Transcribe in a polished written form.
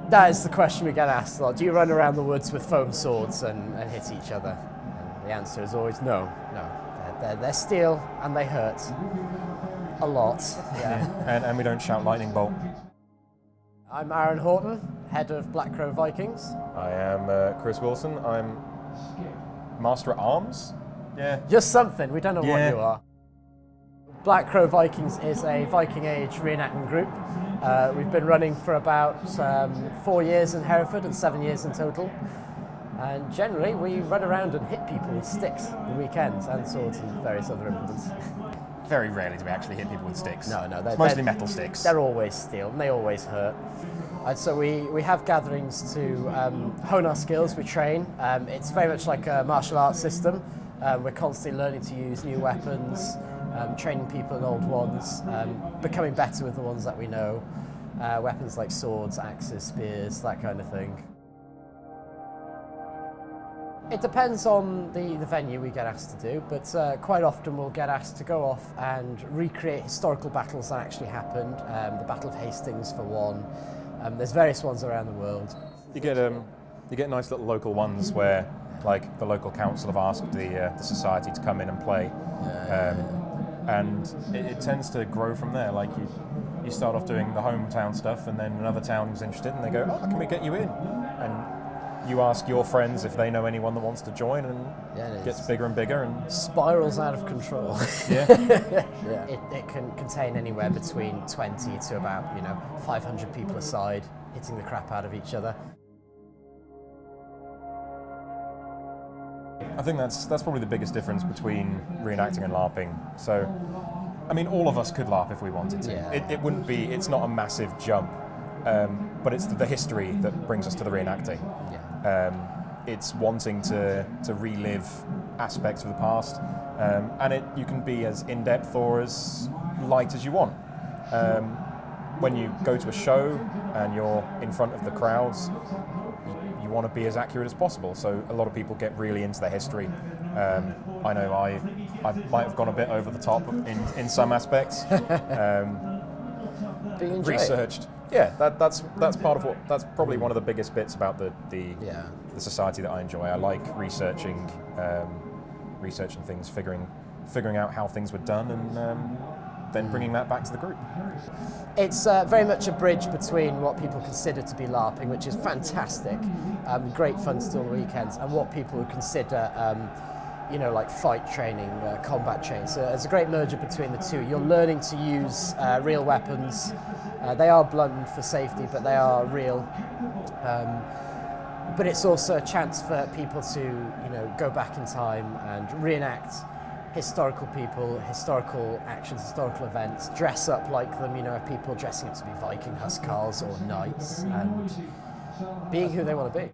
That is the question we get asked a lot. Do you run around the woods with foam swords and hit each other? And the answer is always no. They're steel and they hurt a lot. Yeah. And we don't shout lightning bolt. I'm Aaron Horton, head of Blackcrow Vikings. I am Chris Wilson. I'm Master at Arms. Yeah. Just something, we don't know what you are. Blackcrow Vikings is a Viking Age reenactment group. We've been running for about 4 years in Hereford and 7 years in total. And generally we run around and hit people with sticks on weekends and swords and various other implements. Very rarely do we actually hit people with sticks. No, it's mostly metal sticks. They're always steel and they always hurt. And so we have gatherings to hone our skills, we train. It's very much like a martial arts system. We're constantly learning to use new weapons, training people in old ones, becoming better with the ones that we know. Weapons like swords, axes, spears, that kind of thing. It depends on the venue we get asked to do, but quite often we'll get asked to go off and recreate historical battles that actually happened. The Battle of Hastings for one. There's various ones around the world. You get nice little local ones where, like, the local council have asked the society to come in and play, and it tends to grow from there. Like you start off doing the hometown stuff, and then another town is interested, and they go, "Oh, can we get you in?" And you ask your friends if they know anyone that wants to join, and it gets bigger and bigger and spirals out of control. Yeah. It can contain anywhere between 20 to about 500 people aside, hitting the crap out of each other. I think that's probably the biggest difference between reenacting and LARPing. So, I mean, all of us could LARP if we wanted to. Yeah. It wouldn't be. It's not a massive jump, but it's the history that brings us to the reenacting. Yeah. It's wanting to relive aspects of the past, and you can be as in-depth or as light as you want. When you go to a show and you're in front of the crowds, you want to be as accurate as possible. So a lot of people get really into their history. I know I might have gone a bit over the top in some aspects. Researched. Yeah, that's part of that's probably one of the biggest bits about the society that I enjoy. I like researching things, figuring out how things were done, and then bringing that back to the group. It's very much a bridge between what people consider to be LARPing, which is fantastic, great fun to do on the weekends, and what people would consider like fight training, combat training. So it's a great merger between the two. You're learning to use real weapons. They are blunt for safety, but they are real. But it's also a chance for people to go back in time and reenact historical people, historical actions, historical events, dress up like them, people dressing up to be Viking Huskars or knights, and being who they want to be.